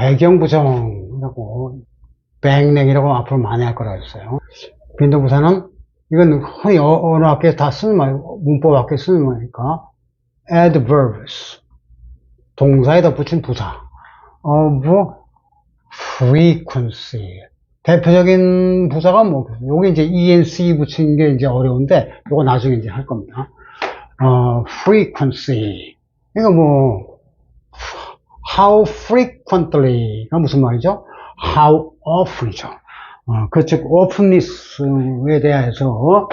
배경부정이라고, 백넥이라고 앞으로 많이 할 거라고 했어요. 빈도부사는, 이건 흔히 어느 학교에 다 쓰는 말, 문법 학교에 쓰는 말이니까, adverbs. 동사에 덧붙인 부사. of frequency. 대표적인 부사가 뭐, 요게 이제 enc 붙인 게 이제 어려운데, 요거 나중에 이제 할 겁니다. frequency. 이거 뭐, how frequently가 무슨 말이죠? how often이죠. 그쪽 ofteness에 대해서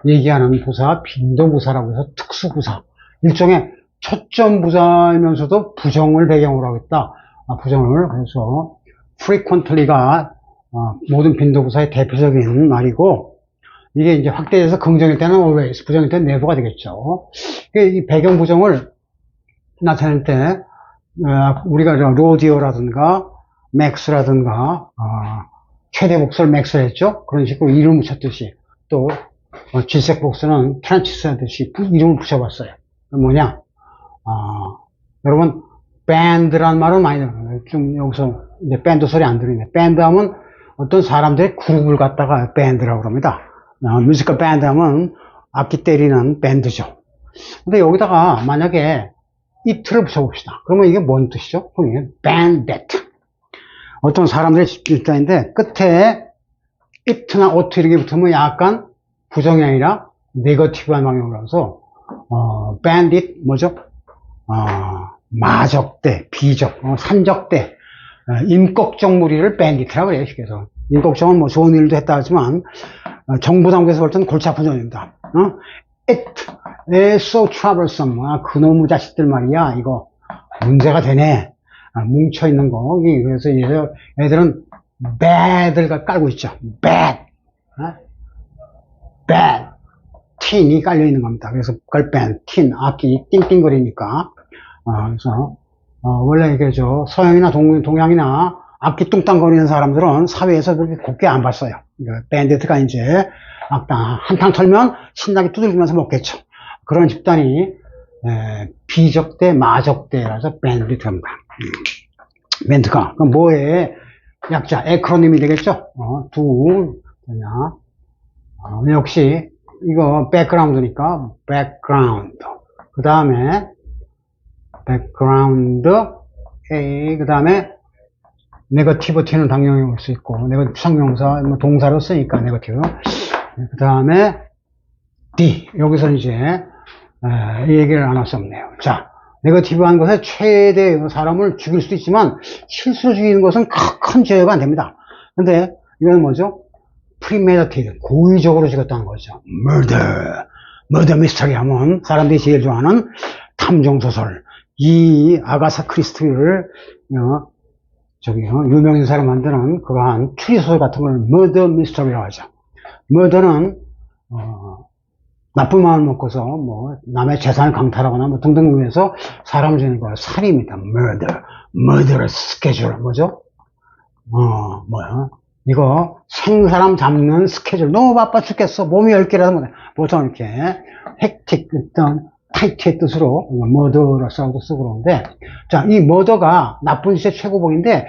얘기하는 부사, 빈도부사라고 해서 특수부사. 일종의 초점부사이면서도 부정을 배경으로 하겠다. 부정을. 그래서 frequently가 모든 빈도부사의 대표적인 말이고, 이게 이제 확대해서 긍정일 때는 always, 부정일 때는 never가 되겠죠. 이 배경 부정을 나타낼 때, 우리가 로디오라든가, 맥스라든가, 최대 복수를 맥스를 했죠? 그런 식으로 이름을 붙였듯이, 또, 질색 복수는 프란치스 하듯이 이름을 붙여봤어요. 뭐냐? 여러분, 밴드란 말은 많이 들어요. 좀 여기서 이제 밴드 소리 안 들리네. 밴드 하면 어떤 사람들의 그룹을 갖다가 밴드라고 합니다. 뮤지컬 밴드 하면 악기 때리는 밴드죠. 근데 여기다가 만약에 it를 붙여봅시다. 그러면 이게 뭔 뜻이죠? bandit. 어떤 사람들의 집단인데 끝에 it나 ought 이렇게 붙으면 약간 부정이 아니라 네거티브한 방향으로 해서 bandit 뭐죠? 마적대, 비적, 산적대, 임꺽정 무리를 bandit라고 그래요. 쉽게서 임꺽정은 뭐 좋은 일도 했다 하지만 정부 당국에서 볼 때는 골치 아픈 점입니다. It is so troublesome. 그놈의 자식들 말이야. 이거 문제가 되네. 뭉쳐있는 거. 그래서 애들은 bad를 깔고 있죠. bad. bad. tin이 깔려있는 겁니다. 그래서 그걸 band, tin, 악기 띵띵거리니까. 그래서 원래 이게 서양이나 동양이나 악기 뚱땅거리는 사람들은 사회에서 그렇게 곱게 안 봤어요. 밴디트가 이제 악당 한탕 털면 신나게 두들기면서 먹겠죠. 그런 집단이 비적대, 마적대라서 밴디트입니다. 밴드가 그럼 뭐의 약자, 에크로님이 되겠죠. 역시 이거 백그라운드니까 백그라운드. 그 다음에 백그라운드, 그 다음에 네거티브 t는 당연히 올 수 있고, 부정명사, 동사로 쓰니까 네거티브. 그 다음에 D. 여기서 이제 이 얘기를 안 할 수 없네요. 자, 네거티브한 것에 최대 사람을 죽일 수도 있지만 실수로 죽이는 것은 큰 죄가 안 됩니다. 근데 이건 뭐죠? premeditated, 고의적으로 죽였다는 거죠. murder mystery 하면 사람들이 제일 좋아하는 탐정소설. 이 아가사 크리스티를 유명인 사람 만드는 그러한 추리소설 같은 걸 murder mystery라고 하죠. murder는 나쁜 마음을 먹고서 뭐 남의 재산을 강탈하거나 뭐 등등 해서 사람을 죽이는 거예요. 살인입니다. murderous schedule 뭐죠? 이거 생사람 잡는 스케줄 너무 바빠 죽겠어. 몸이 10개라도 못해. 보통 이렇게 헥틱 어떤 타이트의 뜻으로 murderous라고 쓰고 그러는데, 자, 이 murder가 나쁜 짓의 최고봉인데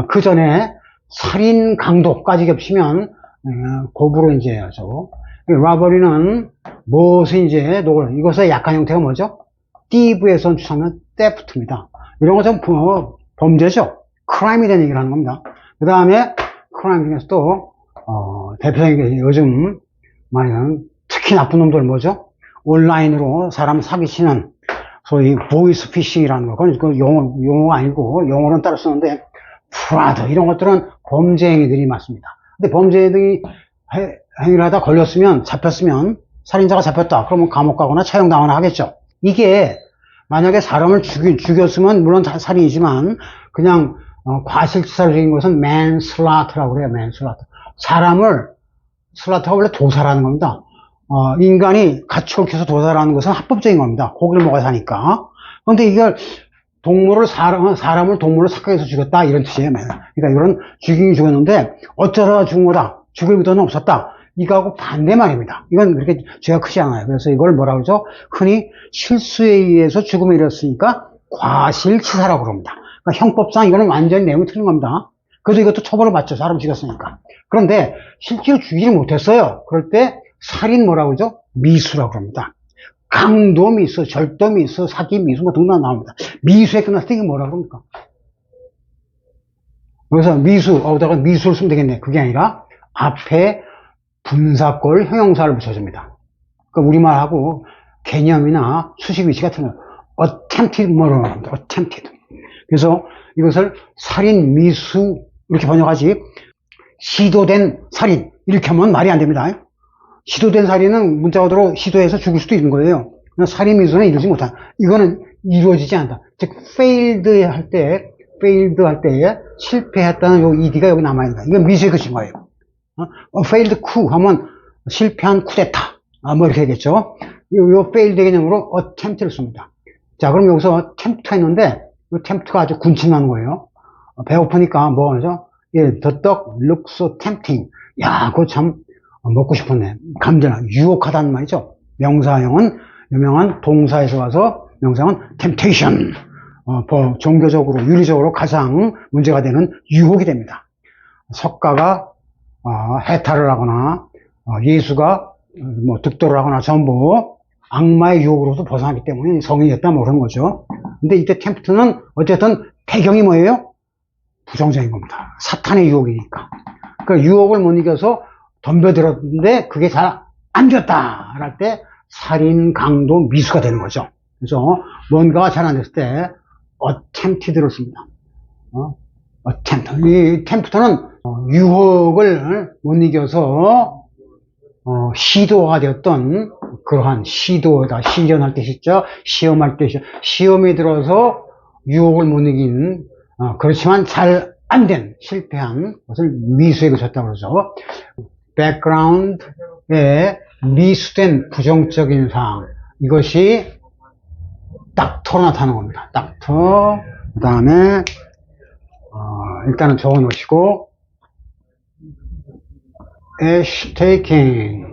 그 전에 살인 강도까지 겹치면 고부로 이제 하죠. robbery는 무엇을 이제 이것의 약한 형태가 뭐죠? thieve에서 추상은 theft입니다. 이런 것은 범죄죠. crime에 대한 얘기를 하는 겁니다. 그 다음에 crime 중에서도 대표적인 게 요즘 많이 하는 특히 나쁜 놈들 뭐죠? 온라인으로 사람 사기치는 소위 보이스 피싱이라는 거. 그건 그 용어가 아니고 영어로는 따로 쓰는데 프라드 이런 것들은 범죄 행위들이 많습니다. 근데 범죄 행위를 하다 걸렸으면 잡혔으면 살인자가 잡혔다. 그러면 감옥 가거나 처형당하거나 하겠죠. 이게 만약에 사람을 죽였으면 물론 살인이지만 그냥 과실치사로 죽인 것은 manslaughte라고 그래요. manslaughter. 사람을 슬라터가 원래 도살하는 겁니다. 인간이 가축을 키워서 도살하는 것은 합법적인 겁니다. 고기를 먹어야 사니까. 그런데 이걸 사람을 동물로 착각해서 죽였다 이런 뜻이에요. 그러니까 이런 죽이긴 죽였는데 어쩌다가 죽은 거다. 죽을 의도는 없었다. 이거하고 반대 말입니다. 이건 그렇게 죄가 크지 않아요. 그래서 이걸 뭐라고 그러죠? 흔히 실수에 의해서 죽음에 이르렀으니까 과실치사라고 그럽니다. 그러니까 형법상 이거는 완전히 내용이 틀린 겁니다. 그래서 이것도 처벌을 받죠. 사람 죽였으니까. 그런데 실제로 죽이지 못했어요. 그럴 때 살인 뭐라고 그러죠? 미수라고 합니다. 강도 미수, 절도 미수, 사기 미수 뭐 등등 나옵니다. 미수에 끝났을 때 이게 뭐라고 합니까? 그래서 미수, 어디다가 미수를 쓰면 되겠네. 그게 아니라 앞에 분사꼴 형용사를 붙여줍니다. 그러니까 우리말하고 개념이나 수식 위치 같은 거 attempted 뭐라고 합니다. attempted. 그래서 이것을 살인, 미수 이렇게 번역하지 시도된 살인 이렇게 하면 말이 안 됩니다. 시도된 살인은 문자 그대로 시도해서 죽일 수도 있는 거예요. 살인, 미수는 이루지 못한. 이거는 이루어지지 않는다. 즉 failed 할 때 실패했다는 요 ed가 여기 남아있는 거예요. 이건 미수의 것인 거예요. failed coup 하면 실패한 쿠데타. 뭐 이렇게 되겠죠. 요 failed 개념으로 attempt를 씁니다. 자, 그럼 여기서 tempt가 있는데 이 tempt가 아주 군침나는 거예요. 배고프니까 뭐 하죠? 예, the dog looks so tempting. 야, 그거 참 먹고 싶었네. 감자나 유혹하다는 말이죠. 명사형은 유명한 동사에서 와서 명사형은 temptation. 종교적으로 윤리적으로 가장 문제가 되는 유혹이 됩니다. 석가가 해탈을 하거나 예수가 뭐 득도를 하거나 전부 악마의 유혹으로도 벗어나기 때문에 성인이 됐다 뭐 그런 거죠. 근데 이때 템프트는 어쨌든 배경이 뭐예요? 부정적인 겁니다. 사탄의 유혹이니까. 그 유혹을 못 이겨서 덤벼들었는데 그게 잘 안 됐다 할 때 살인, 강도, 미수가 되는 거죠. 그래서 뭔가가 잘 안 됐을 때 attempted를 씁니다. attempt. 이 템프트는 유혹을 못 이겨서 시도가 되었던 그러한 시도다. 시련할 때 시죠. 시험할 때 시죠. 시험에 들어서 유혹을 못 이긴 그렇지만 잘 안 된 실패한 것을 미수에 그쳤다고 그러죠. background에 미수된 부정적인 사항 이것이 닥터로 나타나는 겁니다. 닥터 그 다음에 일단은 적어 놓으시고 issue taking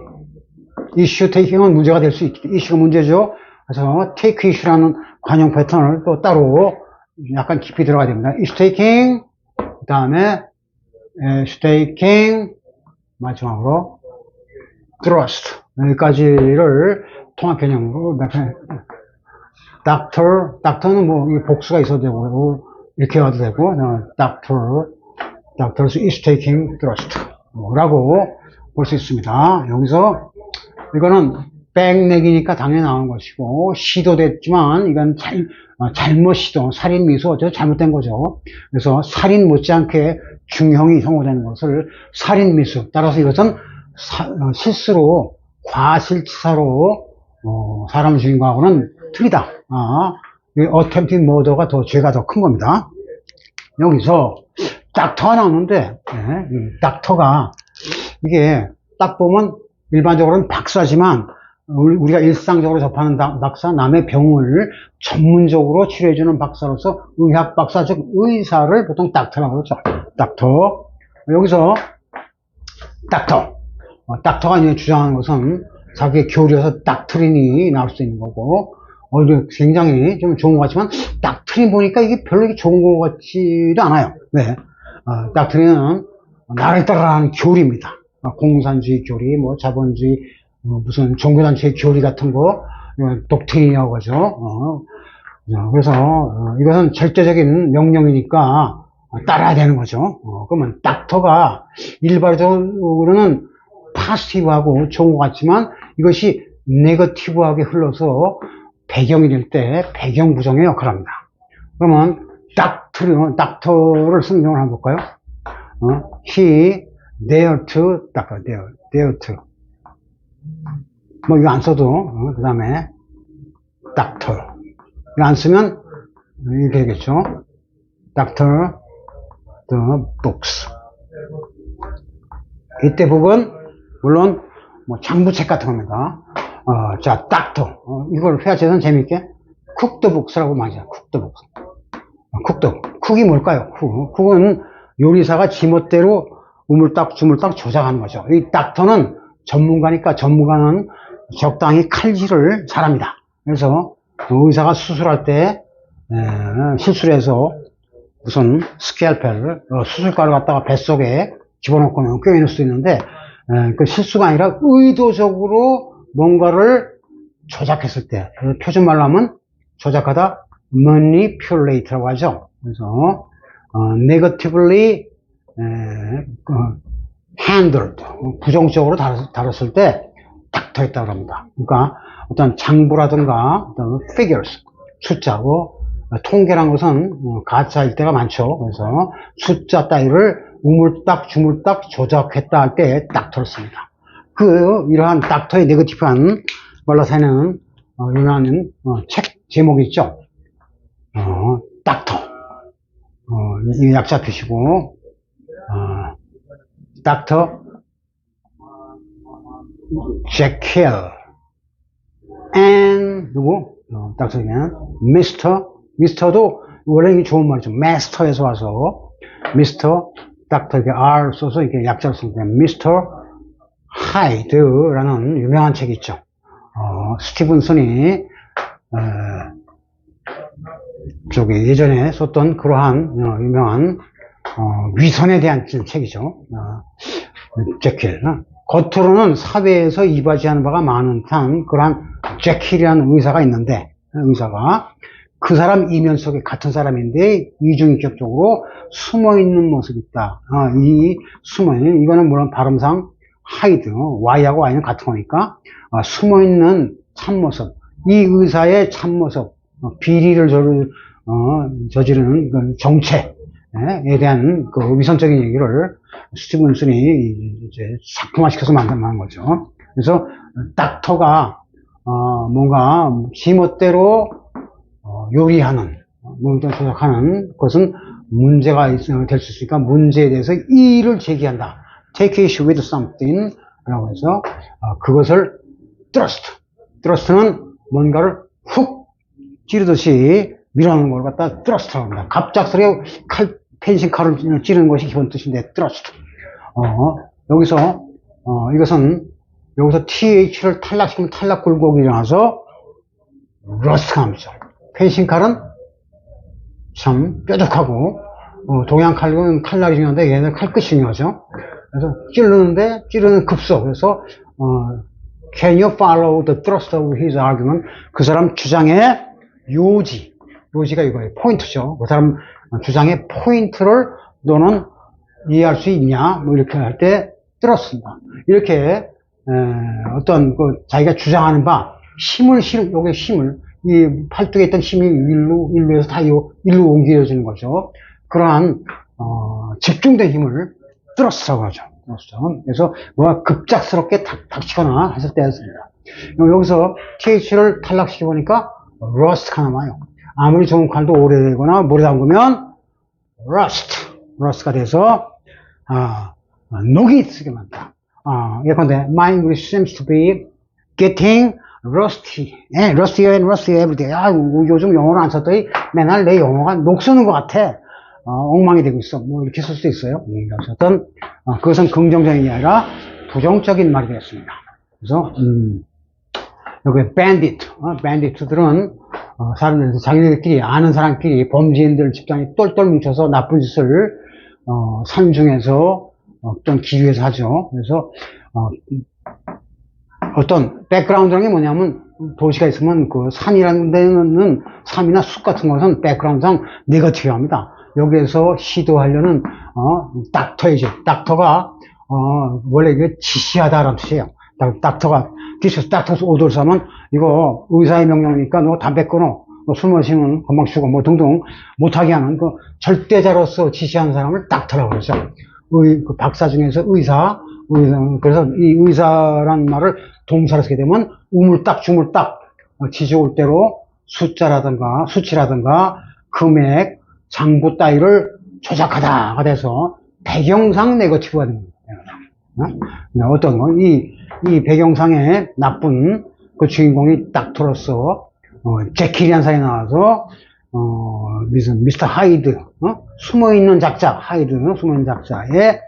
issue taking은 문제가 될 수 있기 때문에 issue가 문제죠. 그래서 take issue라는 관용 패턴을 또 따로 약간 깊이 들어가야 됩니다. issue taking 그 다음에 issue taking 마지막으로 trust 여기까지를 통합 개념으로 doctor는 뭐 복수가 있어도 되고 이렇게 와도 되고 doctor's is taking trust 라고 볼 수 있습니다. 여기서 이거는 백내기니까 당연히 나오는 것이고 시도됐지만 이건 잘못 시도 살인 미수 어쩌고 잘못된 거죠. 그래서 살인 못지않게 중형이 선고되는 것을 살인 미수 따라서 이것은 실수로 과실치사로 사람 죽인 거하고는 틀리다. attempted murder가 더 죄가 더 큰 겁니다. 여기서 닥터가 나오는데 닥터가 이게 딱 보면 일반적으로는 박사지만 우리가 일상적으로 접하는 박사 남의 병을 전문적으로 치료해주는 박사로서 의학 박사 즉 의사를 보통 닥터라고 그러죠. 닥터 여기서 닥터가 이제 주장하는 것은 자기의 교리에서 닥트린이 나올 수 있는 거고 굉장히 좀 좋은 것 같지만 닥트린 보니까 이게 별로 좋은 것 같지도 않아요. 왜? 닥트린은 나를 따라하는 교리입니다. 공산주의 교리, 뭐 자본주의, 무슨 종교단체의 교리 같은 거 독트린이라고 하죠. 그래서 이것은 절대적인 명령이니까 따라야 되는 거죠. 그러면 닥터가 일반적으로는 파시티브하고 좋은 것 같지만 이것이 네거티브하게 흘러서 배경이 될 때 배경 부정의 역할을 합니다. 그러면 닥터를 쓰는 경우를 한번 볼까요? he dared to 뭐 이거 안 써도 그 다음에 doctor 이거 안 쓰면 이렇게 되겠죠. doctor the books 이때 북은 물론 뭐 장부책 같은 겁니다. 자, doctor 이걸 회화체에서는 재밌게 cook the books라고 말이죠. cook the books 쿡이 뭘까요? 쿡은 요리사가 지멋대로 우물딱 주물딱 조작하는 거죠. 이 닥터는 전문가니까 전문가는 적당히 칼질을 잘합니다. 그래서 의사가 수술할 때 실수를 해서 우선 스캘펠을 수술가루 갖다가 뱃속에 집어넣고 껴있을 수도 있는데 그 실수가 아니라 의도적으로 뭔가를 조작했을 때 표준말로 하면 조작하다 manipulate라고 하죠. 그래서 negatively handled 부정적으로 다뤘을 때 닥터했다고 합니다. 그러니까 어떤 장부라든가 어떤 figures 숫자고 통계란 것은 가짜일 때가 많죠. 그래서 숫자 따위를 우물딱 주물딱 조작했다 할 때 닥터를 씁니다. 이러한 닥터의 네거티브한 말로 사는 유명한 책 제목이 있죠. 닥터. 이 약자 표시고 닥터 제킬 and 누구? 닥터면 미스터도 원래 이게 좋은 말이죠. 마스터에서 와서 미스터 닥터 이렇게 R 써서 이렇게 약자로 씁니다. 미스터 하이드라는 유명한 책이 있죠. 스티븐슨이 저기 예전에 썼던 그러한 유명한 위선에 대한 책이죠. 제킬. 겉으로는 사회에서 이바지하는 바가 많은 듯한 그러한 제킬이라는 의사가 있는데 의사가 그 사람 이면 속에 같은 사람인데 이중인격적으로 숨어있는 모습이 있다. 이 숨어있는 이거는 물론 발음상 하이드 Y하고 Y는 같은 거니까 숨어있는 참모습 이 의사의 참모습 비리를 저지르는 그 정체에 대한 그 위선적인 얘기를 스티븐슨이 이제 작품화시켜서 만든 거죠. 그래서 닥터가 뭔가 지멋대로 요리하는, 뭔가 조작하는 것은 문제가 될 수 있으니까 문제에 대해서 이의를 제기한다. Take issue with something 라고 해서 그것을 thrust는 뭔가를 훅 찌르듯이 밀어넣는 걸 갖다 thrust라고 합니다. 갑작스레 펜싱 칼을 찌르는 것이 기본 뜻인데 thrust. 여기서 여기서 TH를 탈락시키면 탈락 굴곡이 일어나서 rust가 합니다. 펜싱 칼은 참 뾰족하고 동양 칼은 칼날이 중요한데 얘는 칼끝이 중요하죠. 그래서 찌르는 급소. 그래서 Can you follow the thrust of his argument? 그 사람 주장의 요지가 이거예요. 포인트죠. 그 사람 주장의 포인트를 너는 이해할 수 있냐? 뭐 이렇게 할 때 thrust입니다. 이렇게 어떤 자기가 주장하는 바 힘을 이 팔뚝에 있던 힘이 일루에서 다 일루 옮겨지는 거죠. 그러한 집중된 힘을 thrust라고 하죠. 그래서 뭐가 급작스럽게 닥치거나 했을 때였습니다. 여기서 TH를 탈락시켜 보니까 rust가 남아요. 아무리 좋은 칼도 오래되거나 물에 담그면 rust가 돼서 녹이 쓰게 만다. 예컨대 my English seems to be getting rustier and rustier every day. 요즘 영어를 안 썼더니 맨날 내 영어가 녹쓰는 것 같아. 엉망이 되고 있어. 뭐 이렇게 쓸 수도 있어요. 어쨌든 그것은 긍정적인 게 아니라 부정적인 말이 되었습니다. 그래서 여기 bandit들은 사람들이 자기들끼리 아는 사람끼리 범죄인들 집단이 똘똘 뭉쳐서 나쁜 짓을 산중에서 어떤 기류에서 하죠. 그래서 어떤 백그라운드라는 게 뭐냐면 도시가 있으면 그 산이라는 데는 산이나 숲 같은 것은 백그라운드상 네거티브합니다. 여기에서 시도하려는 닥터이죠. 닥터가 원래 이게 지시하다라는 뜻이에요. 닥터가 닥터스 오더스 하면 이거 의사의 명령이니까 너 담배 끊어, 너 술 마시면 건방 죽어, 뭐 등등 못하게 하는 그 절대자로서 지시하는 사람을 닥터라고 그러죠. 그 박사 중에서 의사. 그래서 이 의사란 말을 동사로 쓰게 되면 우물딱 주물딱 지져올 대로 숫자라든가 수치라든가 금액 장부 따위를 조작하다가 돼서 배경상 네거티브가 됩니다. 어떤 거? 이 배경상에 나쁜 그 주인공이 닥터로서 제킬이라는 사람이 나와서 미스터 하이드 숨어있는 작자 숨어있는 작자의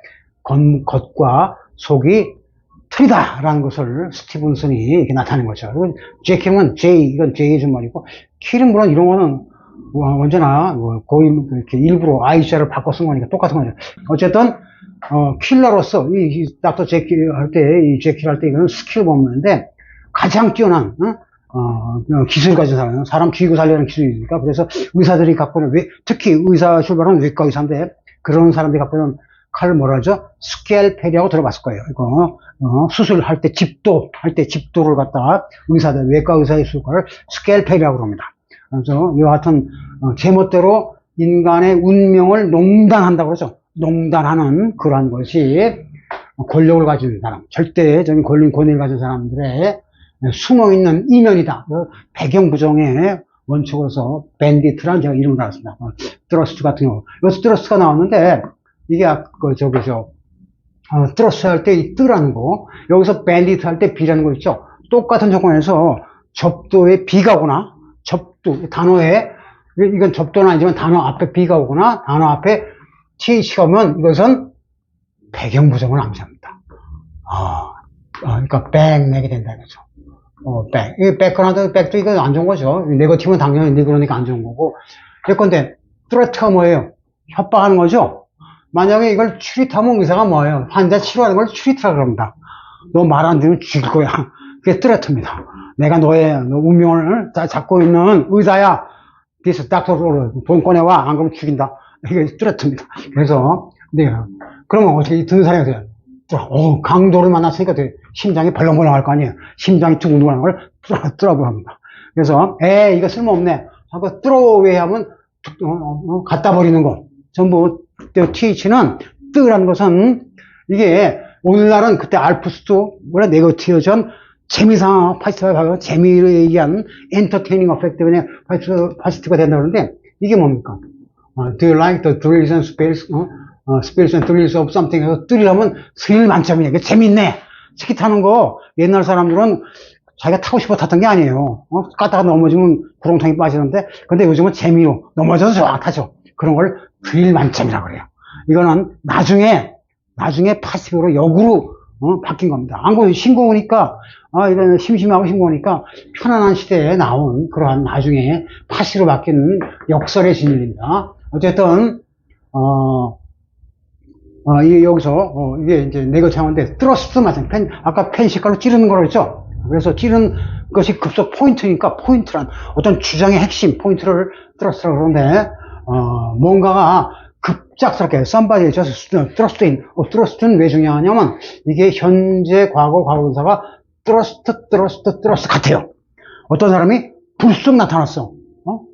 겉과 속이 틀리다라는 것을 스티븐슨이 이렇게 나타낸 거죠. 그리고 제킬은 이건 J의 준말이고 킬은 물론 이런 거는 언제나 거의 이렇게 일부러 아이자를 바꿔 쓴 거니까 똑같은 거죠. 어쨌든 킬러로서 이 닥터 제킬 할 때, 이 제킬 할 때 이거는 스킬 범인인데 가장 뛰어난 기술 가진 사람 죽이고 살리는 기술이니까. 그래서 의사들이 갖고 있는, 특히 의사 출발은 외과 의사인데 그런 사람들이 갖고 있는 칼을 뭐라 하죠? 스켈펠이라고 들어봤을 거예요. 이거 수술할 때 집도할 때 집도를 갖다가 의사들, 외과 의사의 수술을 스켈펠이라고 합니다. 그래서 이와 같은 제멋대로 인간의 운명을 농단한다고 그러죠. 농단하는 그러한 것이 권력을 가진 사람, 절대적인 권위를 가진 사람들의 숨어있는 이면이다. 배경 부정의 원칙으로서 밴디트라는 제가 이름을 달았습니다. 트러스트 같은 경우. 여기서 트러스트가 나왔는데, 이게 트러스트 할 때 이 뜨라는 거, 여기서 밴디트 할 때 비라는 거 있죠. 똑같은 조건에서 접도에 비가 오거나, 단어에, 이건 접도는 아니지만 단어 앞에 비가 오거나, 단어 앞에 th가 오면 이것은 배경 부정을 암시합니다. 그러니까 백 내게 된다 이거죠. 백. 이 백그라운드, 백도 이거 안 좋은 거죠. 네거티브는 당연히 그러니까 안 좋은 거고. 예컨대, 트레트가 뭐예요? 협박하는 거죠? 만약에 이걸 추리트하면 의사가 뭐예요? 환자 치료하는 걸 추리트라고 그럽니다. 너 말 안 들으면 죽일 거야. 그게 트레트입니다. 내가 너 운명을 잡고 있는 의사야. This doctor, 돈 꺼내와. 안 그러면 죽인다. 이게 트레트입니다. 그래서, 그러면 어떻게 듣는 사람이 돼요? 강도를 만났으니까 심장이 벌렁벌렁 할 거 아니에요. 심장이 두근두근 하는 걸 뚫어보 합니다. 그래서, 이거 쓸모없네. 하고 뚫어왜 하면, 갖다 버리는 거. 전부, TH는, 뜨라는 것은, 이게, 오늘날은 그때 알프스도, 원래 네거티브전, 재미상, 파지티브가 재미를 얘기한 엔터테이닝 어펙트 때문에 파지티브가 된다고 그러는데, 이게 뭡니까? Do you like the thrills and spills? spills and thrills of something. 해서 thrill 스릴 만점이야. 이게 재밌네. 스키 타는 거, 옛날 사람들은 자기가 타고 싶어 탔던 게 아니에요. 까다가 넘어지면 구렁텅이 빠지는데, 근데 요즘은 재미로 넘어져서 좋아 타죠. 그런 걸 thrill 만점이라고 그래요. 이거는 나중에 파시브로 역으로, 바뀐 겁니다. 안 그러면 싱거우니까, 이건 심심하고 싱거우니까 편안한 시대에 나온 그러한 나중에 파시로 바뀌는 역설의 진리입니다. 어쨌든, 이게 이제 네거티브인데, 트러스트 맞아요. 아까 펜 색깔로 찌르는 거로 했죠? 그래서 찌르는 것이 급속 포인트니까, 포인트란 어떤 주장의 핵심, 포인트를 트러스트라고 그러는데, 뭔가가 급작스럽게, somebody just thrust in. thrust는 왜 중요하냐면, 이게 현재, 과거, 과거분사가 thrust 같아요. 어떤 사람이 불쑥 나타났어.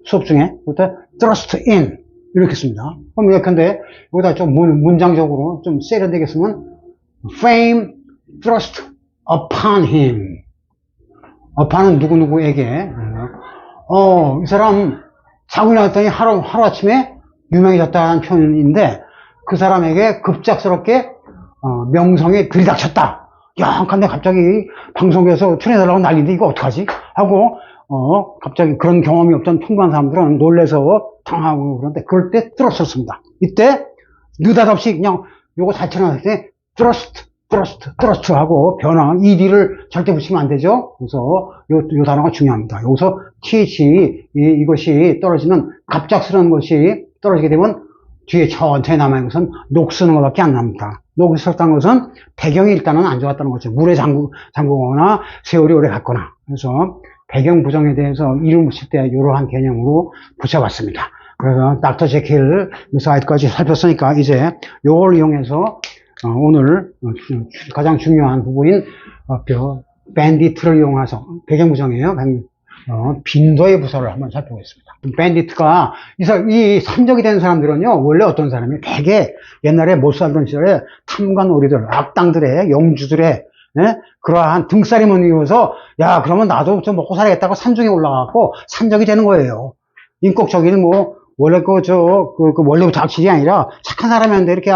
수업 중에. 그때 thrust in. 이렇게 씁니다. 그럼 예컨대, 여기다 좀 문장적으로 좀 세련되게 쓰면, fame thrust upon him. upon은 누구누구에게. 이 사람 자고 일어났더니 하루아침에 유명해졌다는 표현인데, 그 사람에게 급작스럽게, 명성에 들이닥쳤다. 야, 근데 갑자기 방송국에서 출연해달라고 난리인데 이거 어떡하지? 하고, 갑자기 그런 경험이 없던 평범한 사람들은 놀래서 당하고 그런데, 그럴 때 트러스트였습니다. 이때, 느닷없이 그냥 요거 자체를 때, 트러스트 하고 변화, ED를 절대 붙이면 안 되죠? 그래서 요 단어가 중요합니다. 여기서 TH, 이것이 떨어지면 갑작스러운 것이 떨어지게 되면 뒤에 천천히 남아있는 것은 녹 쓰는 것밖에 안 납니다. 녹이 썼다는 것은 배경이 일단은 안 좋았다는 거죠. 물에 잠그거나 세월이 오래 갔거나. 그래서 배경 부정에 대해서 이름 붙일 때 이러한 개념으로 붙여봤습니다. 그래서 닥터 제킬 사이트까지 살폈으니까 이제 이걸 이용해서 오늘 가장 중요한 부분인 밴디트를 이용해서 배경 부정이에요. 빈도의 부서를 한번 살펴보겠습니다. 밴디트가 이 산적이 된 사람들은요, 원래 어떤 사람이 되게 옛날에 못 살던 시절에 탐관오리들, 악당들의 영주들의 그러한 등살이 못 이어서 야 그러면 나도 좀 먹고 살아야겠다고 산중에 올라가고 산적이 되는 거예요. 인격적인 원래 원래부터 악질이 아니라 착한 사람이었는데 이렇게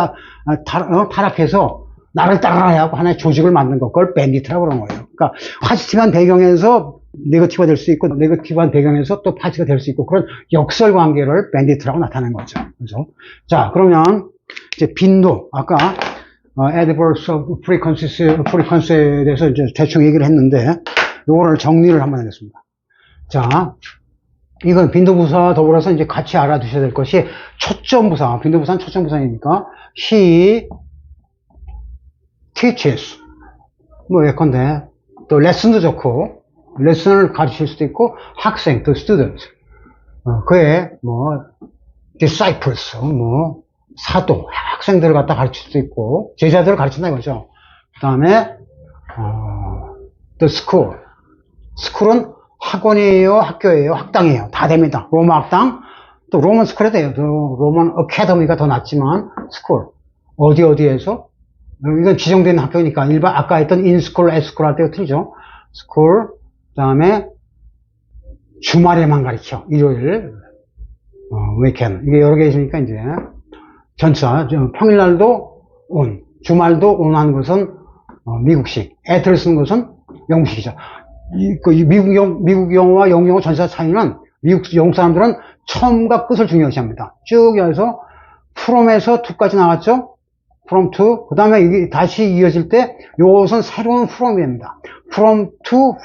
타락해서 나를 따라야 하고 하나의 조직을 만든 것, 그걸 밴디트라고 그러는 거예요. 그러니까 파지티브한 배경에서 네거티브가 될 수 있고, 네거티브한 배경에서 또 파지가 될 수 있고, 그런 역설 관계를 밴디트라고 나타낸 거죠. 그죠? 자, 그러면 이제 빈도, 아까 adverse frequency에 대해서 이제 대충 얘기를 했는데, 요거를 정리를 한번 하겠습니다. 자, 이건 빈도부사와 더불어서 이제 같이 알아두셔야 될 것이 초점부사, 빈도부사는 초점부사이니까 he teaches 뭐 예컨대 또 레슨도 좋고 레슨을 가르칠 수도 있고 학생, the student 그의 뭐 disciples 뭐 사도, 학생들을 갖다 가르칠 수도 있고 제자들을 가르친다 이거죠. 그 다음에 the school 스쿨은 학원이에요, 학교예요, 학당이에요. 다 됩니다. 로마 학당, 또 로만 스쿨에도 돼요. 로만 어카데미가 더 낫지만, 스쿨. 어디에서? 이건 지정된 학교니까, 일반, 아까 했던 인스쿨, 에스쿨 할 때가 틀리죠. 스쿨, 그 다음에, 주말에만 가르쳐. 일요일, 위켄드. 이게 여러 개 있으니까, 이제, 전차, 평일날도 온, 주말도 온 하는 것은, 미국식. 애틀을 쓰는 것은 영국식이죠. 미국 영어와 영국 영어 전치사 차이는 영국 사람들은 처음과 끝을 중요시합니다. 쭉 여기서 from에서 to까지 나왔죠? from to. 그 다음에 이게 다시 이어질 때 요것은 새로운 from이 됩니다. from to,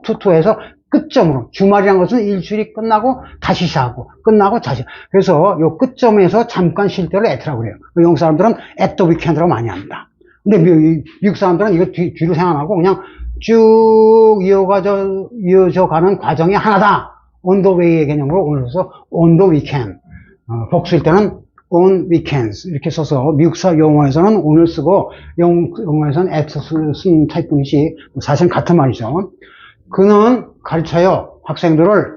to, to 해서 끝점으로. 주말이라는 것은 일주일이 끝나고 다시 시작하고 끝나고 다시. 그래서 요 끝점에서 잠깐 쉴 때를 at라고 그래요. 영국 사람들은 at the weekend라고 많이 합니다. 근데 미국 사람들은 이거 뒤로 생각하고 그냥 쭉 이어져 가는 과정이 하나다. on the way의 개념으로 오늘서 on the weekend. 복수일 때는 on weekends. 이렇게 써서 미국 영어에서는 오늘 쓰고 영어에서는 at 쓴 타입뿐이지 사실은 같은 말이죠. 그는 가르쳐요. 학생들을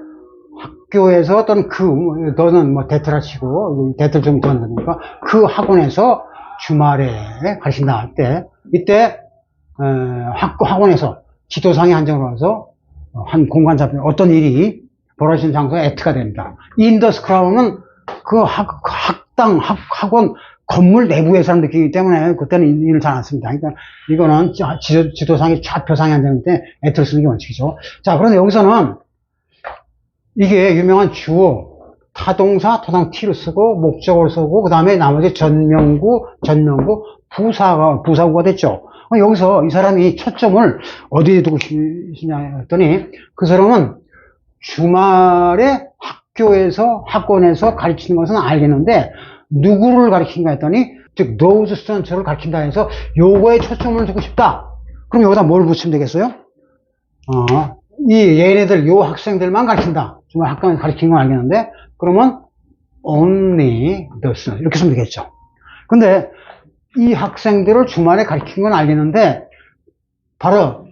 학교에서 또는 너는 뭐 대트라 치고 대트를 좀 더 하니까 그 학원에서 주말에 가르친다 할 때 이때 학원에서 지도상의 한정으로 와서 한 공간 잡힌 어떤 일이 벌어지는 장소에 at가 됩니다. in the school은 그 학당, 학원 건물 내부의 사람들이기 때문에 그때는 일을 잘 안 씁니다. 그러니까 이거는 지도상의 좌표상의 한정인데 at를 쓰는 게 원칙이죠. 자, 그런데 여기서는 이게 유명한 주어, 타동사, 타당 t를 쓰고 목적어를 쓰고 그 다음에 나머지 전명구, 부사구가 됐죠. 여기서 이 사람이 초점을 어디에 두고 싶냐 했더니 그 사람은 주말에 학교에서 학원에서 가르치는 것은 알겠는데 누구를 가르친가 했더니 즉 those students를 가르친다 해서 요거에 초점을 두고 싶다. 그럼 여기다 뭘 붙이면 되겠어요? 이 얘네들 요 학생들만 가르친다. 주말 학교에서 가르치는 건 알겠는데 그러면 only the students 이렇게 쓰면 되겠죠. 근데 이 학생들을 주말에 가르치는 건 알겠는데 바로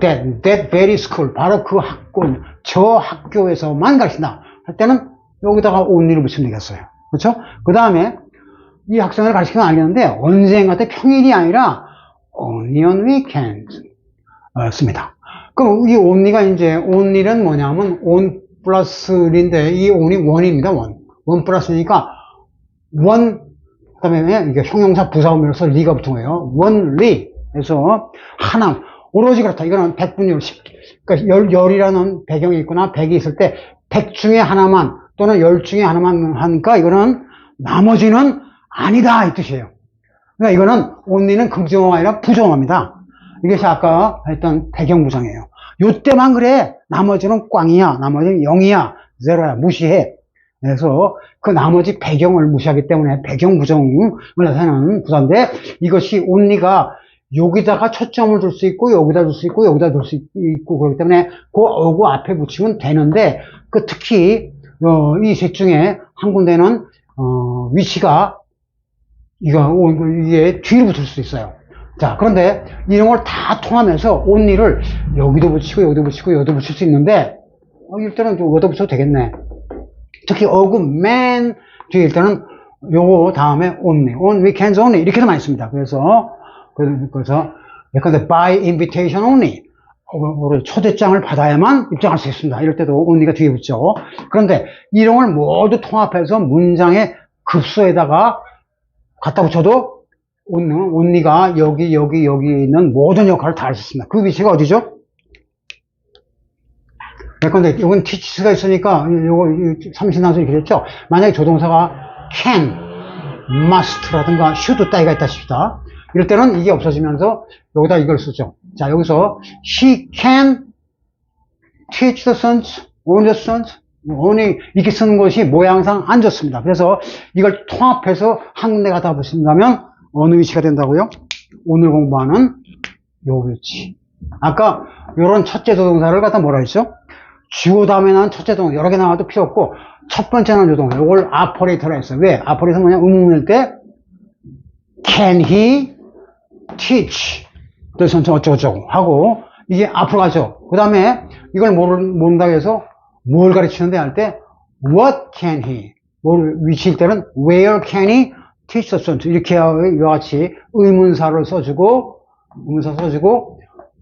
that very school 바로 그 학원 저 학교에서만 가르친다 할 때는 여기다가 only를 붙이면 되겠어요. 그렇죠? 그 다음에 이 학생을 가르치는 건 알겠는데 언젠가 때 평일이 아니라 only on weekends 씁니다. 그럼 이 only가 이제 only는 뭐냐면 on 플러스 1인데 이 only 원입니다. 원 플러스니까 원 그 다음에 이게 형용사 부사음으로서 리가 붙은 거예요. 원리. 그래서 하나. 오로지 그렇다. 이거는 백분율. 그러니까 열이라는 배경이 있거나 백이 있을 때 백 중에 하나만 또는 열 중에 하나만 하니까 이거는 나머지는 아니다 이 뜻이에요. 그러니까 이거는 only는 긍정어가 아니라 부정어입니다. 이것이 아까 했던 배경부정이에요. 요때만 그래. 나머지는 꽝이야. 나머지는 0이야. 제로야. 무시해. 그래서 그 나머지 배경을 무시하기 때문에 배경 부정을 나타내는 부사인데 이것이 only가 여기다가 초점을 둘 수 있고 여기다 둘 수 있고 여기다 둘 수 있고 그렇기 때문에 그 어구 앞에 붙이면 되는데 그 특히 이 셋 중에 한 군데는 위치가 이게 뒤로 붙을 수 있어요. 자, 그런데 이런 걸 다 통하면서 only를 여기도 붙이고 여기도 붙이고 여기도 붙일 수 있는데 일단은 여기다 붙여도 되겠네. 특히 어구 man 뒤에 일단은 요거 다음에 only, on weekends only 이렇게도 많이 씁니다. 그래서 예컨대 by invitation only 초대장을 받아야만 입장할 수 있습니다. 이럴 때도 only가 뒤에 붙죠. 그런데 이런 걸 모두 통합해서 문장의 급소에다가 갖다 붙여도 only가 여기 있는 모든 역할을 다 할 수 있습니다. 그 위치가 어디죠? 예컨대 이건 teach가 있으니까 요거 삼신단수 이렇게 됐죠. 만약에 조동사가 can, must라든가 should 따위가 있다 싶다. 이럴 때는 이게 없어지면서 여기다 이걸 쓰죠. 자, 여기서 she can teach the sons, only the sons, only 이렇게 쓰는 것이 모양상 안 좋습니다. 그래서 이걸 통합해서 한 군데 갖다 붙인다면 어느 위치가 된다고요? 오늘 공부하는 요 위치. 아까 요런 첫째 조동사를 갖다 뭐라 했죠? 주어 다음에 나온 첫째 조동사 여러 개 나와도 필요 없고 첫 번째 나온 조동사 요걸 아퍼레이터라 했어요. 왜? 아퍼레이터 뭐냐? 의문문일 때 can he teach? 그래서 어쩌고저쩌고 하고 이게 앞으로 가죠. 그 다음에 이걸 모른다고 해서 뭘 가르치는데 할 때 what can he? 뭘 위치일 때는 where can he teach the student? 이렇게 이와 같이 의문사를 써주고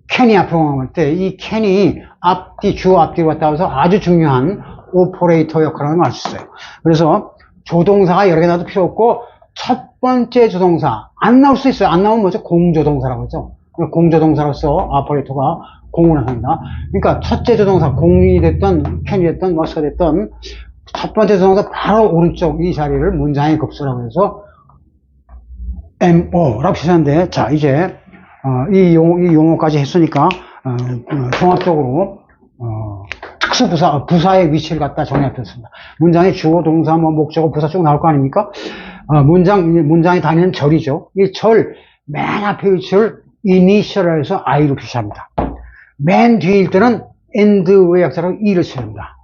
can이 앞으로 나올 때 이 can이 앞뒤 주어 앞뒤로 갔다 와서 아주 중요한 오퍼레이터 역할을 할 수 있어요. 그래서 조동사가 여러 개 나도 필요 없고 첫 번째 조동사 안 나올 수 있어요. 안 나오면 뭐죠? 공조동사라고 하죠. 공조동사로서 오퍼레이터가 공을 합니다. 그러니까 첫째 조동사 공이 됐던 can이 됐던 must가 됐던 첫 번째 조동사 바로 오른쪽 이 자리를 문장의 급수라고 해서 MO라고 표시하는데 자 이제 이 용어까지 했으니까 종합적으로 특수부사 부사의 위치를 갖다 정리해봤습니다. 문장의 주어 동사 뭐 목적어 부사 쭉 나올 거 아닙니까? 문장이 다니는 절이죠. 이 절 맨 앞에 위치를 initial이라 해서 I로 표시합니다. 맨 뒤일 때는 end의 약자로 E를 쓰입니다.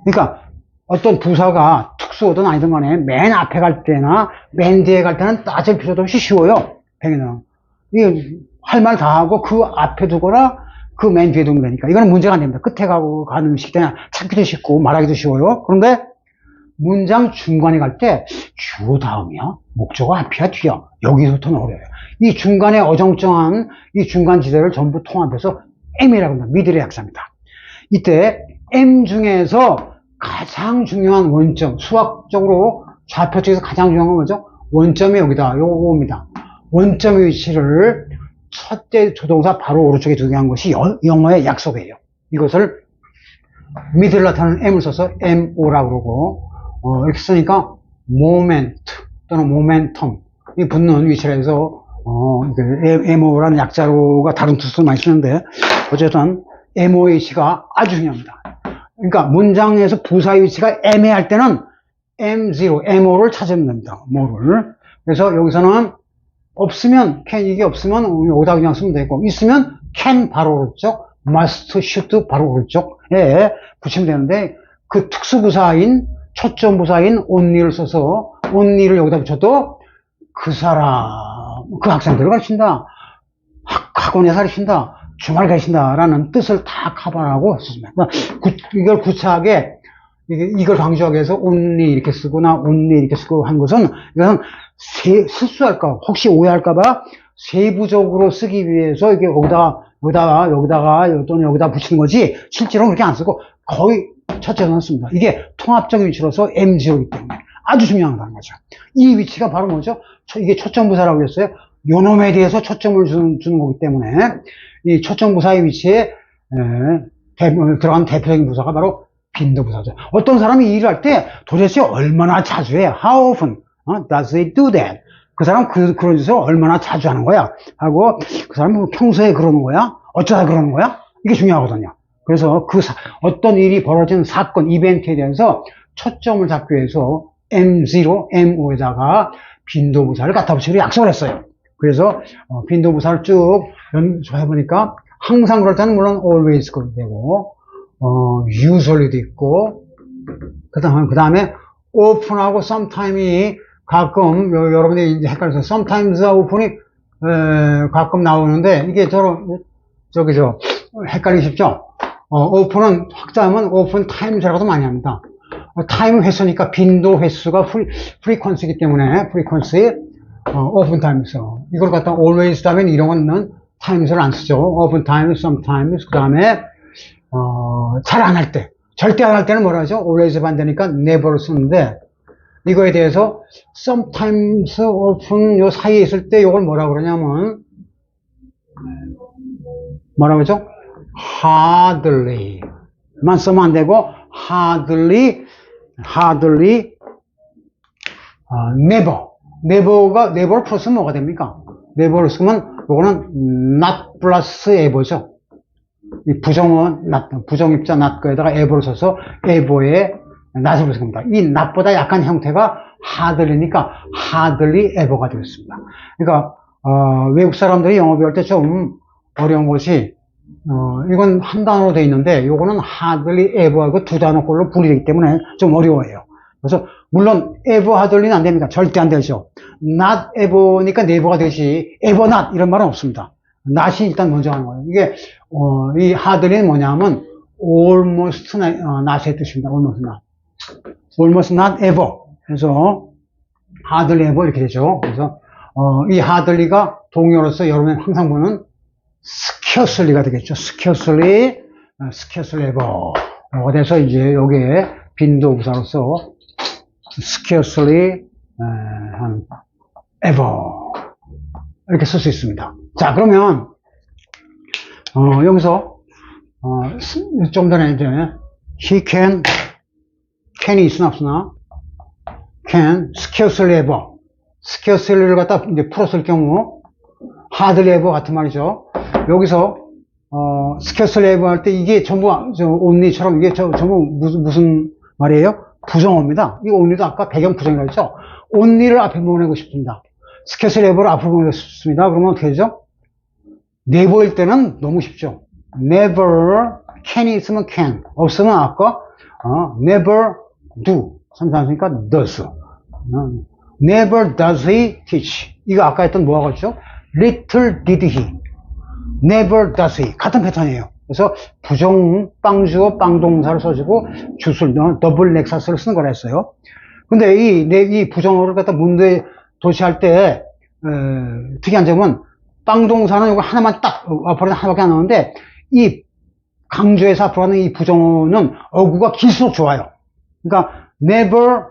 그러니까 어떤 부사가 특수어든 아니든 간에 맨 앞에 갈 때나 맨 뒤에 갈 때는 따질 필요도 없이 쉬워요. 백에는. 할 말 다 하고 그 앞에 두거나 그 맨 뒤에 두면 되니까 이거는 문제가 안 됩니다. 끝에 가고 가는 음식 그냥 찾기도 쉽고 말하기도 쉬워요. 그런데 문장 중간에 갈 때 주어 다음이야? 목적어 앞이야? 뒤야? 여기서부터는 어려워요. 이 중간에 어정쩡한 이 중간 지대를 전부 통합해서 M이라고 합니다. 미들의 약자입니다. 이때 M 중에서 가장 중요한 원점, 수학적으로 좌표 쪽에서 가장 중요한 건 뭐죠? 원점이 여기다, 요겁니다. 원점의 위치를 첫째 조동사 바로 오른쪽에 두게 한 것이 영어의 약속이에요. 이것을 미들 나타나는 M을 써서 MO라고 그러고, 이렇게 쓰니까 moment 또는 momentum 이 붙는 위치라 해서 MO라는 약자로가 다른 뜻으로 많이 쓰는데 어쨌든 MO의 위치가 아주 중요합니다. 그러니까 문장에서 부사의 위치가 애매할 때는 M0, MO를 찾으면 됩니다. 뭐를. 그래서 여기서는 없으면 can 이게 없으면 여기다 그냥 쓰면 되고 있으면 can 바로 오른쪽, must, should 바로 오른쪽에 붙이면 되는데 그 특수부사인 초점 부사인 only를 써서 only를 여기다 붙여도 그 사람, 그 학생들을 가르친다. 학원에서 가르친다. 주말 가르친다. 라는 뜻을 다 커버하고 쓰습니다. 이걸 구차하게, 이걸 강조하기 위해서 only 이렇게 쓰거나 only 이렇게 쓰고 한 것은, 이것은 실수할까, 혹시 오해할까봐 세부적으로 쓰기 위해서 이게 여기다가 또는 여기다 붙이는 거지, 실제로는 그렇게 안 쓰고 거의 첫째로 씁니다. 이게 통합적인 위치로서 M0이기 때문에 아주 중요한 거죠. 이 위치가 바로 뭐죠? 이게 초점부사라고 했어요. 요놈에 대해서 초점을 주는 거기 때문에 이 초점부사의 위치에 들어간 대표적인 부사가 바로 빈도부사죠. 어떤 사람이 이 일을 할 때 도대체 얼마나 자주 해? How often does he do that? 그 사람 그런 짓을 얼마나 자주 하는 거야? 하고 그 사람이 평소에 그러는 거야? 어쩌다 그러는 거야? 이게 중요하거든요. 그래서 어떤 일이 벌어진 사건, 이벤트에 대해서 초점을 잡기 위해서 M0, MO에다가 빈도부사를 갖다 붙이기로 약속을 했어요. 그래서 빈도부사를 쭉 해보니까 항상 그럴 때는 물론 always도 되고 usually도 있고 그 다음에 often하고 sometime이 가끔 여러분이 이제 헷갈려서 sometimes하고 often이 가끔 나오는데 이게 헷갈리기 쉽죠? often은 확장하면 often times라고도 많이 합니다. 타임 횟수니까 빈도 횟수가 frequency이기 때문에 frequency, often times. 이걸 갖다 always 다음에 이런 거는 times를 안 쓰죠. often times, sometimes. 그 다음에 잘 안 할 때, 절대 안 할 때는 뭐라 하죠? always 반대니까 never를 쓰는데 이거에 대해서 sometimes, often 요 사이에 있을 때 이걸 뭐라 그러냐면 뭐라고 하죠? hardly만 쓰면 안 되고 hardly, never를 풀었으면 뭐가 됩니까? never를 쓰면 요거는 not plus ever죠. 이 부정어, 부정입자 not 거에다가 ever를 써서 ever의 not을 붙인 겁니다. 이 not보다 약한 형태가 hardly니까 hardly ever가 되겠습니다. 그러니까, 외국 사람들이 영어 배울 때 좀 어려운 것이, 이건 한 단어로 되어 있는데, 요거는 hardly ever하고 두 단어꼴로 분리되기 때문에 좀 어려워해요. 그래서, 물론, ever hardly는 안 됩니다. 절대 안 되죠. not ever니까 never가 되지, ever not 이런 말은 없습니다. not이 일단 먼저 하는 거예요. 이게, 이 hardly는 뭐냐면, almost not의 뜻입니다. almost not. almost not ever. 그래서, hardly ever 이렇게 되죠. 그래서, 이 hardly가 동요로서 여러분이 항상 보는 scarcely가 되겠죠. scarcely ever. 그래서 이제 여기에 빈도부사로서 scarcely ever 이렇게 쓸 수 있습니다. 자, 그러면 여기서 좀 전에 이제 he can이 있으나 없으나 can scarcely ever scarcely를 갖다 이제 풀었을 경우 hardly ever 같은 말이죠. 여기서 scarcely ever 할 때 이게 전부 only처럼 이게 전부 무슨 말이에요? 부정어입니다. 이 only도 아까 배경 부정이라고 했죠. only를 앞에 보내고 싶습니다. scarcely ever를 앞으로 보내고 싶습니다. 그러면 어떻게 되죠? never일 때는 너무 쉽죠. never, can이 있으면 can, 없으면 아까 never do, 삼삼하니까 does. never does he teach. 이거 아까 했던 뭐가 같죠? little did he. never does he. 같은 패턴이에요. 그래서 부정, 빵주어, 빵동사를 써주고 주술, 더블 넥사스를 쓰는 거라 했어요. 근데 이 부정어를 갖다 문제에 도시할 때, 특이한 점은 빵동사는 이거 하나만 딱, 앞으로 하나밖에 안 나오는데, 이 강조해서 앞으로 하는 이 부정어는 어구가 길수록 좋아요. 그러니까, never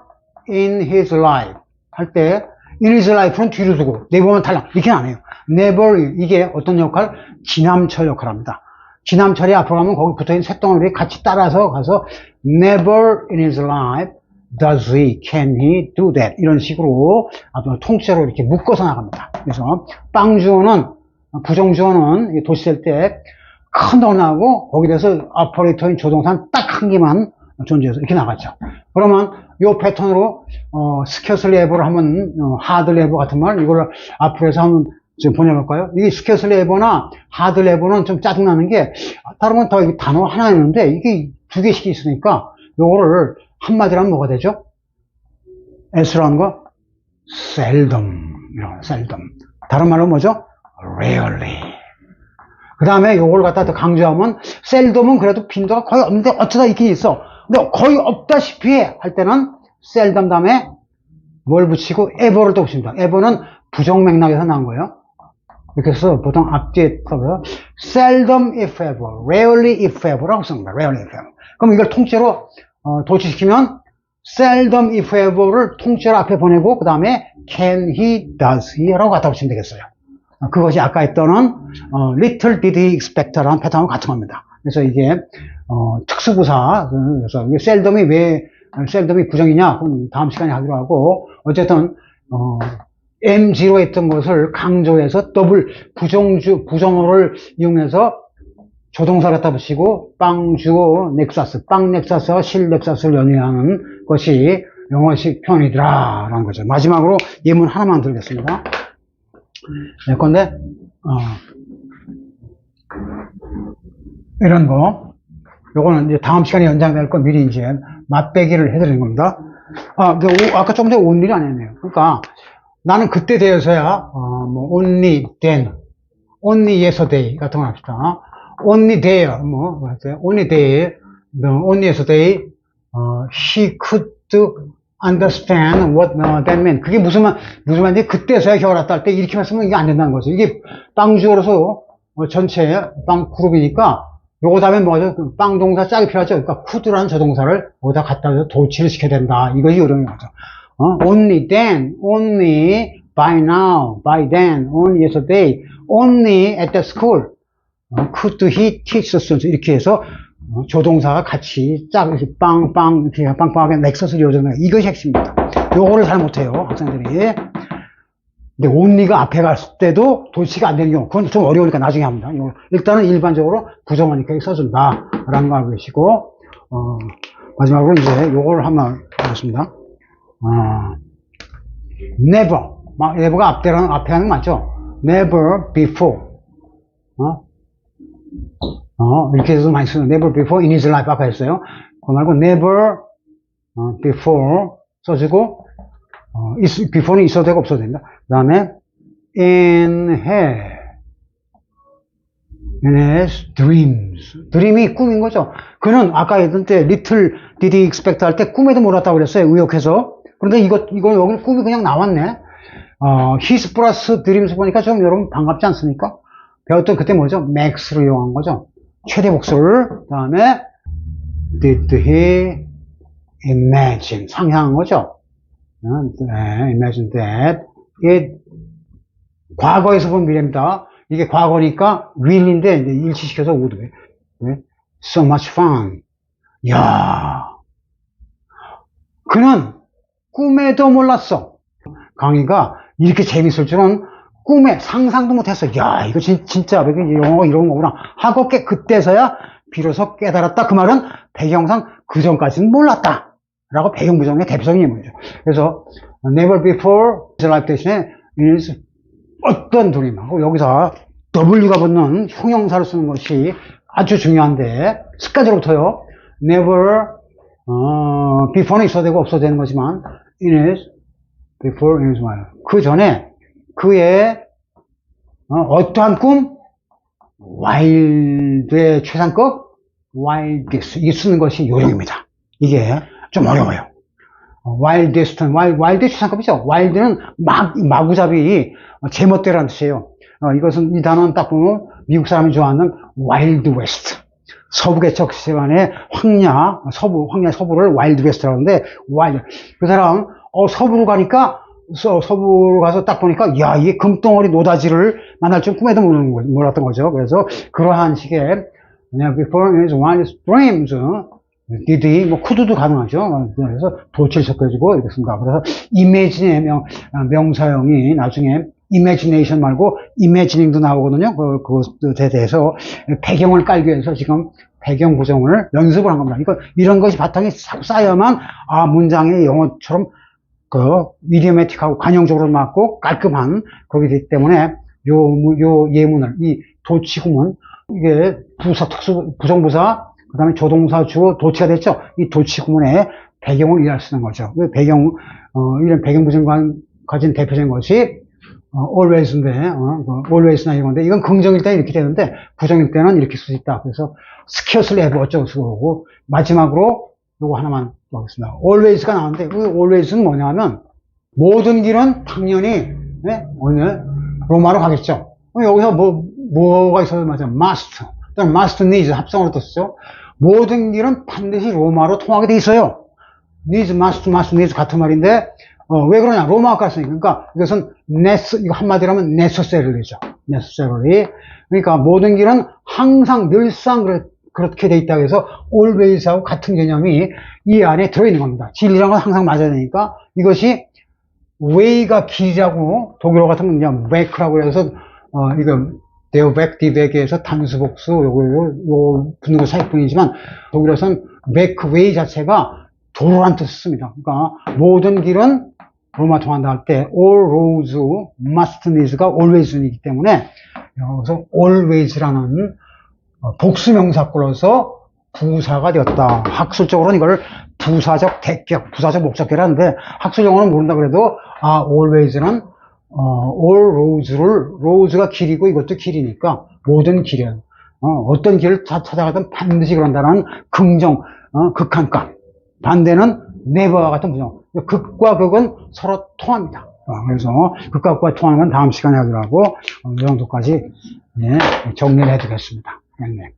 in his life 할 때, in his life는 뒤로 두고, never만 달라. 이렇게는 안 해요. never, 이게 어떤 역할? 지남철 역할을 합니다. 지남철이 앞으로 가면 거기 붙어있는 쇳덩어리 같이 따라서 가서 never in his life does he, can he do that 이런 식으로 앞으로 통째로 이렇게 묶어서 나갑니다. 그래서 빵주어는 부정주어는 도시될 때 큰 덩어리 나오고 거기에 대해서 오퍼레이터인 조동사는 딱 한 개만 존재해서 이렇게 나가죠. 그러면 이 패턴으로 scarcely ever를 하면 hardly ever 같은 말 이걸 앞으로 해서 한번 지금 보내볼까요? 이 scarcely ever나 hardly ever는 좀 짜증나는 게 다른 건 더 단어 하나 있는데 이게 두 개씩 있으니까 요거를 한마디로 하면 뭐가 되죠? s라는 거 seldom 이런 seldom 다른 말로 뭐죠? rarely 그 다음에 요걸 갖다 더 강조하면 seldom은 그래도 빈도가 거의 없는데 어쩌다 있긴 있어. 근데 거의 없다시피 할 때는 seldom 다음에 뭘 붙이고 ever를 또 붙입니다. ever는 부정 맥락에서 나온 거예요. 이렇게 해서 보통 앞뒤에 써서 seldom if ever, rarely if ever라고 씁니다. rarely if ever. 그럼 이걸 통째로 도치시키면 seldom if ever를 통째로 앞에 보내고 그 다음에 can he, does he 라고 갖다 붙이면 되겠어요. 그것이 아까 했던 little did he expect라는 패턴과 같은 겁니다. 그래서 이게 특수부사 그래서 이게 셀덤이 왜 셀덤이 부정이냐 그건 다음 시간에 하기로 하고 어쨌든 M0 했던 것을 강조해서 더블 부정어를 이용해서 조동사 갖다 붙이고 빵주어 넥사스 빵 넥사스와 실 넥사스를 연유하는 것이 영어식 표현이더라 라는 거죠. 마지막으로 예문 하나만 드리겠습니다. 내 건데 이런 거 요거는 이제 다음 시간에 연장될 거 미리 이제 맛배기를 해드리는 겁니다. 아까 좀 전에 only를 안 했네요. 그러니까 나는 그때 되어서야 뭐 only then, only yesterday 같은 거 합시다. only there, only there, only yesterday, he could understand what that meant. 그게 무슨 말인지 그때서야 겨울 왔다 할 때 이렇게만 쓰면 이게 안 된다는 거죠. 이게 빵주어로서 전체 빵 그룹이니까 요거 다음에 뭐죠? 빵 동사 짝이 필요하죠. 그러니까 could라는 조동사를 여기다 갖다 서 도치를 시켜야 된다. 이것이 요령인 거죠. only then, only by now, by then, only yesterday, only at the school, could he teach the students 이렇게 해서 조동사가 같이 짝 이렇게 빵빵 이렇게 빵빵하게 넥서스를 이어주는 이것이 핵심입니다. 요거를 잘 못해요 학생들이. 근데 only가 앞에 갔을 때도 도치가 안 되는 경우, 그건 좀 어려우니까 나중에 합니다. 일단은 일반적으로 부정어니까 써준다. 라는 거 알고 계시고, 마지막으로 이제 요걸 한번 하겠습니다. never. never가 앞에 하는 거 맞죠? never before. 이렇게 해서 많이 쓰는 never before in his life 아까 했어요. 그거 말고 never before 써주고, before는 있어도 되고 없어도 됩니다. 그 다음에 in his dreams. dream이 꿈인 거죠. 그는 아까 했던 때 little did he expect 할 때 꿈에도 몰랐다고 그랬어요. 의역해서. 그런데 이거 여기 꿈이 그냥 나왔네. his plus dreams 보니까 좀 여러분 반갑지 않습니까? 배웠던 그때 뭐죠? max를 이용한 거죠. 최대 복수를. 그 다음에 did he imagine. 상상한 거죠. imagine that it 과거에서 본 미래입니다. 이게 과거니까 will인데 이제 일치시켜서 would. So much fun. 야, 그는 꿈에도 몰랐어. 강의가 이렇게 재밌을 줄은 꿈에 상상도 못했어. 야, 이거 진짜 영어가 이런 거구나 하고 그때서야 비로소 깨달았다. 그 말은 배경상 그 전까지는 몰랐다 라고 배경부정의 대표적인 예문이죠. 그래서 never before his life 대신에 is 어떤 드림하고 여기서 W가 붙는 형용사를 쓰는 것이 아주 중요한데 습관적으로부터요. never before는 있어도 되고 없어도 되는 거지만 in his before in his life 그 전에 그의 어떠한 꿈 wild의 최상급 wildest 이게 쓰는 것이 요령입니다. 이게 좀 어려워요. wildest, wild의 최상급이죠. wild는 마구잡이 제멋대로라는 뜻이에요. 이것은 이 단어는 딱 보면 미국 사람이 좋아하는 wild west. 서부 개척 시간에 황야 서부를 wild west라고 하는데 wild. 그 사람 서부로 가니까 서부로 가서 딱 보니까 야, 이게 금덩어리 노다지를 만날 줄 꿈에도 몰랐던 거죠. 그래서 그러한 식의 before his wildest dreams did he, could도 가능하죠. 그래서 도치를 섞어주고 이렇게 씁니다. 그래서 imagine의 명사형이 나중에 imagination 말고 imagining도 나오거든요. 그것에 대해서 배경을 깔기 위해서 지금 배경 구성을 연습을 한 겁니다. 이런 것이 바탕에 쌓여야만 문장이 영어처럼 이디오매틱하고 관용적으로 맞고 깔끔한 거기기 때문에 요 예문을 이 도치구문 이게 부정부사 그 다음에 조동사 주어 도치가 됐죠. 이 도치구문의 배경을 이해할 수 있는 거죠. 이런 배경 부정관 가진 대표적인 것이 always인데, always나 이런 건데, 이건 긍정일 때는 이렇게 되는데, 부정일 때는 이렇게 쓸 수 있다. 그래서, scarcely ever 어쩌고 쓰고, 마지막으로, 요거 하나만 보겠습니다. always가 나왔는데, 그 always는 뭐냐 하면, 모든 길은 당연히, 오늘, 로마로 가겠죠. 여기서 뭐가 있어도 맞아. must. must needs 합성으로 또 쓰죠. 모든 길은 반드시 로마로 통하게 돼 있어요. needs, must needs 같은 말인데, 왜 그러냐? 로마가 갔으니까. 그러니까 이것은 이거 한마디로 하면 necessary죠. necessary. 그러니까 모든 길은 항상 늘상 그렇게 돼 있다고 해서 always하고 같은 개념이 이 안에 들어있는 겁니다. 진리란 건 항상 맞아야 되니까 이것이 way가 길이라고 독일어 같은 건 그냥 back라고 해서 이거 der Weg, die Weg에서 단수복수 요거 붙는 거 차이뿐이지만 독일어에서는 back way 자체가 도로란 뜻을 씁니다. 그러니까 모든 길은 로마 통한다 할 때 all roads must needs가 always이기 때문에 여기서 always라는 복수명사구로서 부사가 되었다. 학술적으로는 이걸 부사적 대격, 부사적 목적격이라는데 학술 용어는 모른다 그래도 always는 all roads가 길이고 이것도 길이니까 모든 길은 어떤 길을 찾아가든 반드시 그런다는 긍정, 극한값. 반대는 never와 같은 부정. 극과 극은 서로 통합니다. 그래서 극과 극과 통하는 건 다음 시간에 하기로 하고 이 정도까지 정리를 해두겠습니다. 네.